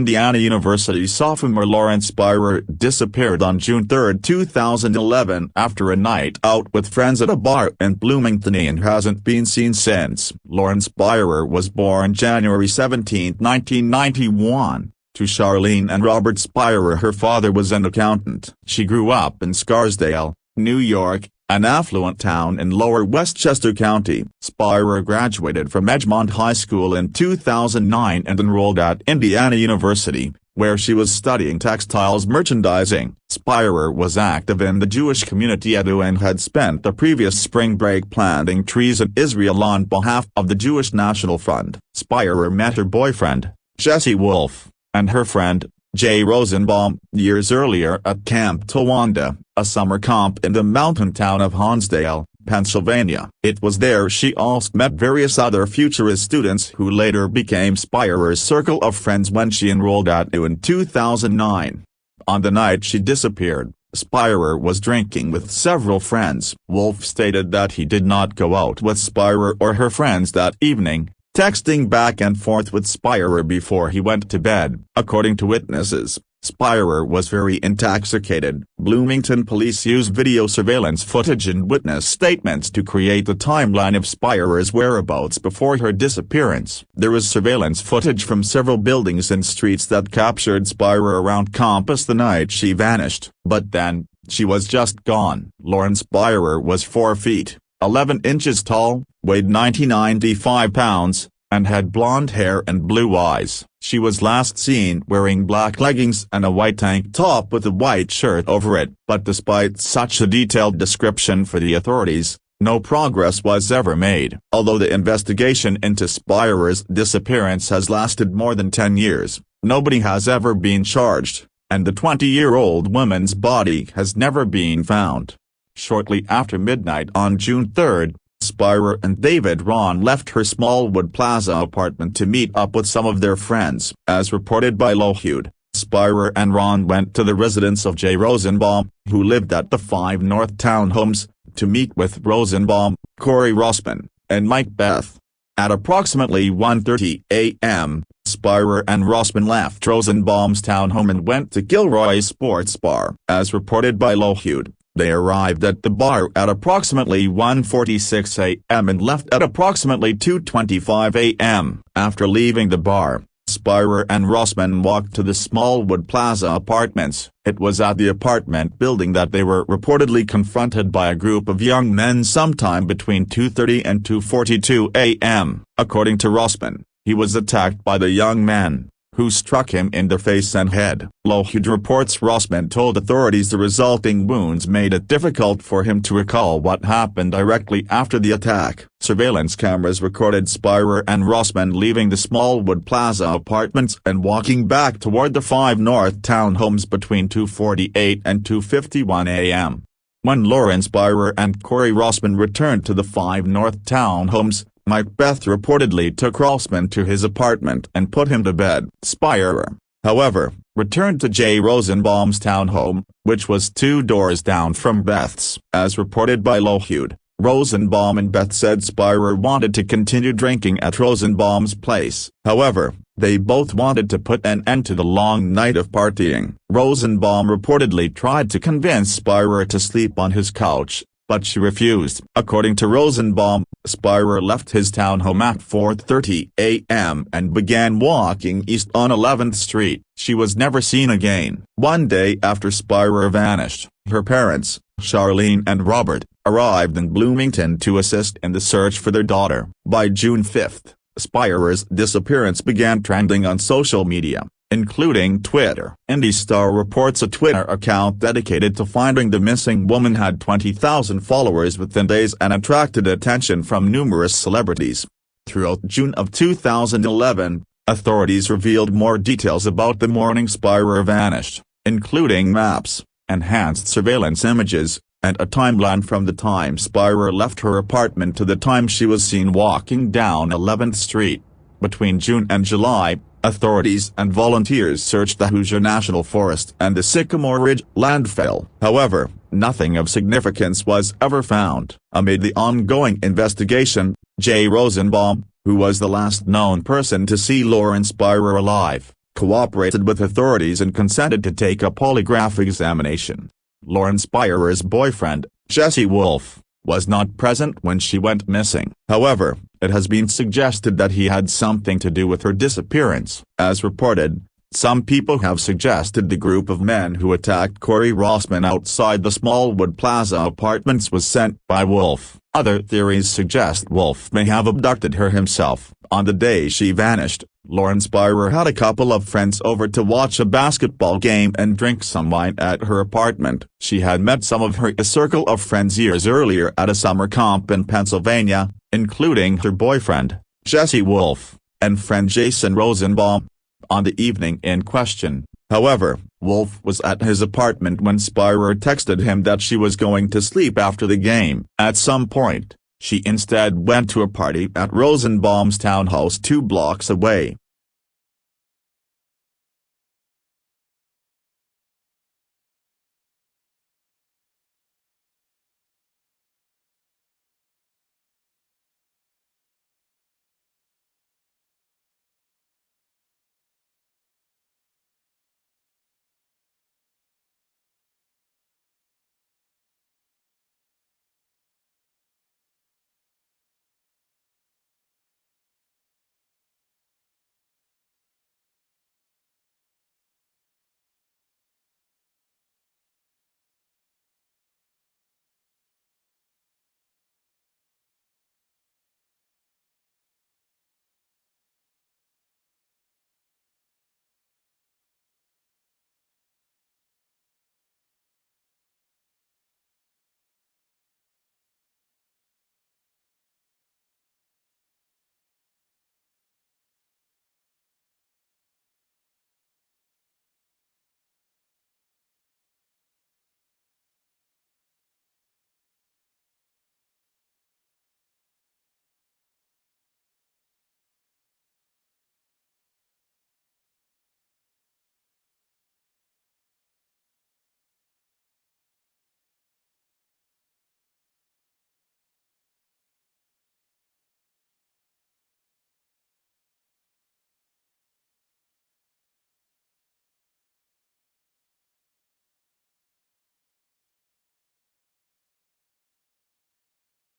Indiana University sophomore Lawrence Spierer disappeared on June 3, 2011 after a night out with friends at a bar in Bloomington and hasn't been seen since. Lawrence Spierer was born January 17, 1991. To Charlene and Robert Spierer. Her father was an accountant. She grew up in Scarsdale, New York, an affluent town in lower Westchester County. Spierer graduated from Edgemont High School in 2009 and enrolled at Indiana University, where she was studying textiles merchandising. Spierer was active in the Jewish community and had spent the previous spring break planting trees in Israel on behalf of the Jewish National Fund. Spierer met her boyfriend, Jesse Wolf, and her friend, Jay Rosenbaum, years earlier at Camp Towanda, a summer camp in the mountain town of Honesdale, Pennsylvania. It was there she also met various other futurist students who later became Spierer's circle of friends when she enrolled at U in 2009. On the night she disappeared, Spierer was drinking with several friends. Wolf stated that he did not go out with Spierer or her friends that evening, texting back and forth with Spierer before he went to bed. According to witnesses, Spierer was very intoxicated. Bloomington police used video surveillance footage and witness statements to create a timeline of Spierer's whereabouts before her disappearance. There was surveillance footage from several buildings and streets that captured Spierer around campus the night she vanished. But then, she was just gone. Lawrence Spierer was 4 feet, 11 inches tall, weighed 95 pounds, and had blonde hair and blue eyes. She was last seen wearing black leggings and a white tank top with a white shirt over it. But despite such a detailed description for the authorities, no progress was ever made. Although the investigation into Spierer's disappearance has lasted more than 10 years, nobody has ever been charged, and the 20-year-old woman's body has never been found. Shortly after midnight on June 3, Spierer and David Ron left her Smallwood Plaza apartment to meet up with some of their friends. As reported by Lougheed, Spierer and Ron went to the residence of Jay Rosenbaum, who lived at the 5 North Townhomes, to meet with Rosenbaum, Corey Rossman, and Mike Beth. At approximately 1:30 a.m., Spierer and Rossman left Rosenbaum's townhome and went to Gilroy's Sports Bar. As reported by Lougheed, they arrived at the bar at approximately 1:46 a.m. and left at approximately 2:25 a.m. After leaving the bar, Spierer and Rossman walked to the Smallwood Plaza apartments. It was at the apartment building that they were reportedly confronted by a group of young men sometime between 2:30 and 2:42 a.m. According to Rossman, he was attacked by the young men, who struck him in the face and head. Lougheed reports Rossman told authorities the resulting wounds made it difficult for him to recall what happened directly after the attack. Surveillance cameras recorded Spierer and Rossman leaving the Smallwood Plaza apartments and walking back toward the 5 North Townhomes between 2:48 and 2:51 a.m. When Lawrence Spierer and Corey Rossman returned to the 5 North Townhomes, Mike Beth reportedly took Rossman to his apartment and put him to bed. Spierer, however, returned to Jay Rosenbaum's townhome, which was 2 doors down from Beth's. As reported by Lougheed, Rosenbaum and Beth said Spierer wanted to continue drinking at Rosenbaum's place. However, they both wanted to put an end to the long night of partying. Rosenbaum reportedly tried to convince Spierer to sleep on his couch, but she refused. According to Rosenbaum, Spierer left his townhome at 4:30 a.m. and began walking east on 11th Street. She was never seen again. One day after Spierer vanished, her parents, Charlene and Robert, arrived in Bloomington to assist in the search for their daughter. By June 5, Spierer's disappearance began trending on social media, including Twitter. IndyStar reports a Twitter account dedicated to finding the missing woman had 20,000 followers within days and attracted attention from numerous celebrities. Throughout June of 2011, authorities revealed more details about the morning Spierer vanished, including maps, enhanced surveillance images, and a timeline from the time Spierer left her apartment to the time she was seen walking down 11th Street. Between June and July, authorities and volunteers searched the Hoosier National Forest and the Sycamore Ridge landfill. However, nothing of significance was ever found. Amid the ongoing investigation, Jay Rosenbaum, who was the last known person to see Lawrence Spierer alive, cooperated with authorities and consented to take a polygraph examination. Lauren Spierer's boyfriend, Jesse Wolfe, was not present when she went missing. However, it has been suggested that he had something to do with her disappearance. As reported, some people have suggested the group of men who attacked Corey Rossman outside the Smallwood Plaza apartments was sent by Wolfe. Other theories suggest Wolfe may have abducted her himself. On the day she vanished, Lauren Spierer had a couple of friends over to watch a basketball game and drink some wine at her apartment. She had met some of her circle of friends years earlier at a summer camp in Pennsylvania, including her boyfriend, Jesse Wolfe, and friend Jason Rosenbaum. On the evening in question, however, Wolfe was at his apartment when Spierer texted him that she was going to sleep after the game. At some point, she instead went to a party at Rosenbaum's townhouse 2 blocks away.